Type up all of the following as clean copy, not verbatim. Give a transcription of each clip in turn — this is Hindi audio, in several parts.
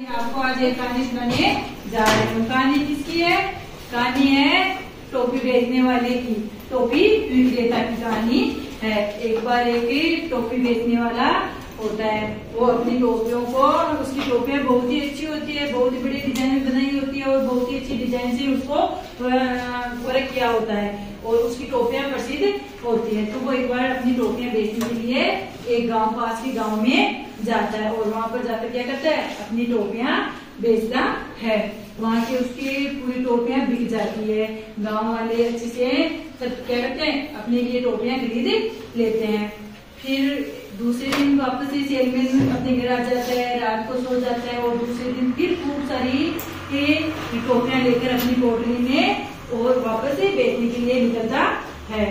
आपको आज एक कहानी सुनाने जा रही हूँ। कहानी किसकी है? कहानी है टोपी बेचने वाले की, टोपी विक्रेता की कहानी है। एक बार एक टोपी बेचने वाला होता है, वो अपनी टोपियों को, उसकी टोपियां बहुत ही अच्छी होती है, बहुत ही बड़ी डिजाइन में बनाई होती है और बहुत ही अच्छी डिजाइन से उसको वर्क किया होता है और उसकी टोपियां प्रसिद्ध होती है। तो वो एक बार अपनी टोपियां बेचने के लिए एक गांव, पास के गांव में जाता है और वहां पर जाकर क्या करता है, अपनी टोपियां बेचता है। वहां की उसकी पूरी टोपियां बिक जाती है। गांव वाले अच्छे से सब क्या करते हैं, अपने लिए टोपियां खरीद लेते हैं। फिर दूसरे दिन वापस से सेलमैन अपने घर आ जाता है, रात को सो जाता है और दूसरे दिन फिर खूब सारी टोपियां लेकर अपनी पोटली में और वापस से बेचने के लिए निकलता है।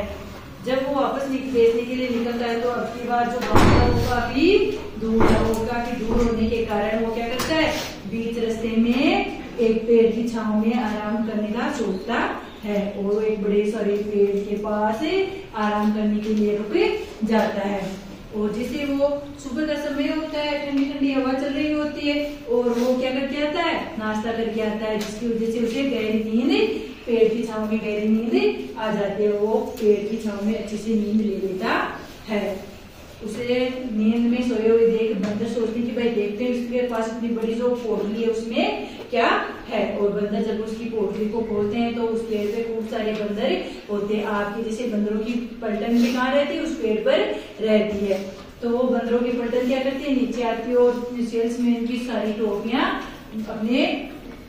जब वो वापस बेचने के लिए निकलता है तो अब की बार जो गाँव है वो काफी दूर है, वो काफी दूर होने के कारण वो क्या करता है, बीच रास्ते में एक पेड़ की छांव में आराम करने का सोचता है और वो एक बड़े सारे पेड़ के पास आराम करने के लिए रुक जाता है। और जिसे वो सुबह का समय होता है, ठंडी ठंडी हवा चल रही होती है और वो क्या करके आता है, नाश्ता करके आता है, जिसकी वजह से उसे गहरी नींद, पेड़ की छांव में गहरी नींद आ जाती है। वो पेड़ की छांव में अच्छी से नींद ले लेता है। उसे नींद में सोए हुए देख बंदर सोचते कि भाई देखते हैं उसके पास इतनी बड़ी जो पोटली है उसमें क्या है। और बंदर जब उसकी पोटली को खोलते हैं तो उस पेड़ पे खूब सारे बंदर होते हैं। आपके जैसे बंदरों की पलटन भी कहाँ रहती है, उस पेड़ पर रहती है। तो वो बंदरों की पलटन क्या करती है, नीचे आती है और सेल्समैन की सारी टोपियां अपने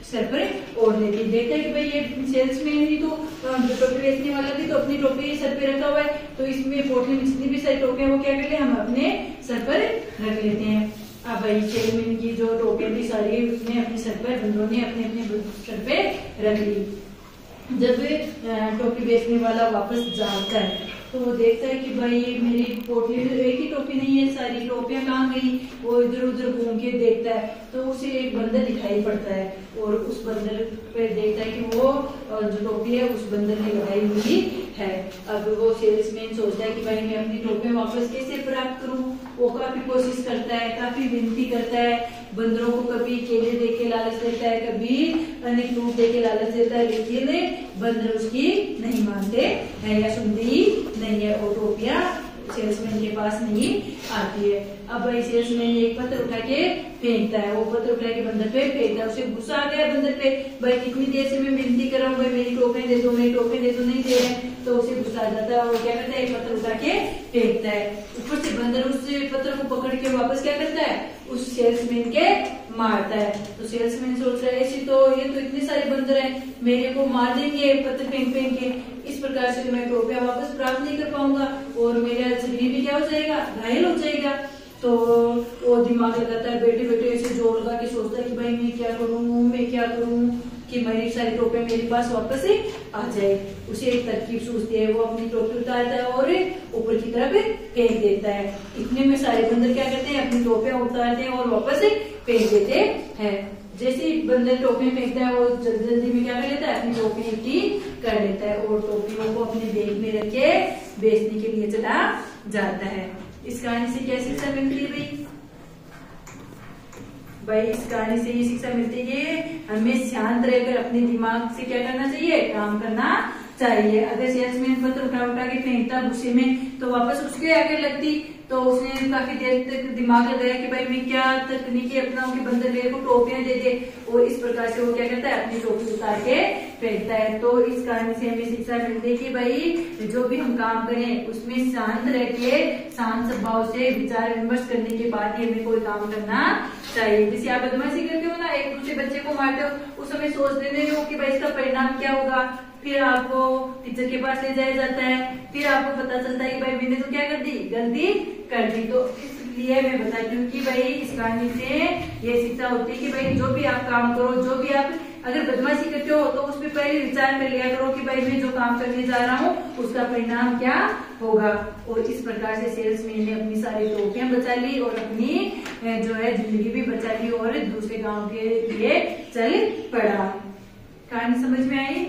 सर पर ओढ़ लेती है। देखता है कि भाई ये सेल्समैन ही तो टोपी बेचने वाला भी तो अपनी टोपी सर पे रखा हुआ है, तो इसमें पोटली में जितनी भी सारी टोपियां वो क्या करते हैं, हम अपने सर पर रख लेते हैं। अब भाई सेल्समैन की जो टोपियां थी सारी उसने अपने सर पर, बंदरों ने अपने अपने सर पे रख ली। जब टोपी बेचने वाला वापस जाता है तो वो देखता है कि भाई मेरी पोटली एक ही टोपी नहीं है, सारी टोपियां कहाँ गई। वो इधर उधर घूम के देखता है तो उसे एक बंदर दिखाई पड़ता है और उस बंदर पे देखता है कि वो जो टोपी है उस बंदर ने लगाई हुई है। अब वो सेल्समैन सोचता है कि भाई मैं अपनी टोपियां वापस कैसे प्राप्त करूं। वो काफी कोशिश करता है, काफी विनती करता है, बंदरों को कभी केले दे के लालच देता है, कभी अनेक फ्रूट दे के लालच देता है, लेकिन बंदर उसकी नहीं मानते है या सुनते ही नहीं है। वो टोपियां सेल्समैन के पास नहीं आती है। अब भाई सेल्समैन एक पत्थर उठा के फेंकता है, वो पत्थर उठा के बंदर पे फेंकता है। उसे गुस्सा आ गया बंदर पे, भाई कितनी देर से मैं विनती कर रहा हूँ, भाई मेरी टोपियां दे दो, मेरी टोपियां दे दो, नहीं दे रहे। तो उसे गुस्सा आ जाता है और क्या करता है, एक पत्थर उठा के फेंकता है। ऊपर से बंदर उस पत्थर को पकड़ के वापस क्या करता है, उस सेल्समैन के मारता है। तो सेल्समैन सोच रहा है ऐसी तो ये तो इतने सारे बंदर हैं, मेरे को मार देंगे पत्थर फेंक फेंक के, इस प्रकार से मैं टोपियां वापस प्राप्त नहीं कर पाऊंगा और मेरा शरीर भी क्या हो जाएगा, घायल हो जाएगा। तो वो दिमाग लगाता है, बैठे बैठे ऐसे जोर लगा के सोचता है कि भाई मैं क्या करूं, मैं क्या करूं कि मेरी सारी टोपियां मेरे पास वापस आ जाए। उसे एक तरकीब सूझती है, वो अपनी टोपी उतारता है और ऊपर की तरफ फेंक देता है। इतने में सारे बंदर क्या करते हैं, अपनी टोपियां उतारते हैं और वापस फेंक देते हैं। जैसे ही बंदर टोपी फेंकता है वो जल्दी जल्दी में क्या कर लेता है, अपनी टोपी इकट्ठी कर लेता है और टोपियों को अपने बैग में रख के बेचने के लिए चला जाता है। इस कहानी से क्या शिक्षा मिलती है भाई? इस कहानी से ये शिक्षा मिलती है कि हमें शांत रहकर अपने दिमाग से क्या करना चाहिए, काम करना चाहिए। अगर सेल्समैन पत्थर उठा उठा के फेंकता गुस्से में तो वापस उसके आगे लगती, तो उसने काफी देर तक दिमाग लगाया कि भाई मैं क्या तकनीकी अपनाऊं कि बंदर मेरे को टोपियां दे दे, और इस प्रकार से वो क्या करता है, अपनी टोपी उतार के फेंकता है। तो इस कहानी से हमें शिक्षा मिलती है कि भाई जो भी हम काम करें उसमें शांत रह के, शांत स्वभाव से विचार विमर्श करने के बाद ही हमें कोई काम करना चाहिए। जैसे आप बदमाशी करते हो ना, एक दूसरे बच्चे को मारते हो, उस समय सोच लेते हो कि भाई इसका परिणाम क्या होगा, फिर आपको टीचर के पास ले जाया जाता है, फिर आपको पता चलता है कि भाई मैंने तो क्या कर दी, गलती कर दी। तो इसलिए मैं बताती हूँ कि भाई इस कहानी से ये शिक्षा होती है कि भाई जो भी आप काम करो, जो भी आप अगर बदमाशी करते हो तो उसमें पहले विचार कर लिया करो कि भाई मैं जो काम करने जा रहा हूँ उसका परिणाम क्या होगा। और इस प्रकार से सेल्समैन ने अपनी सारी टोपियां बचा ली और अपनी जो है जिंदगी भी बचा ली और दूसरे गाँव के लिए चल पड़ा। कहानी समझ में आई?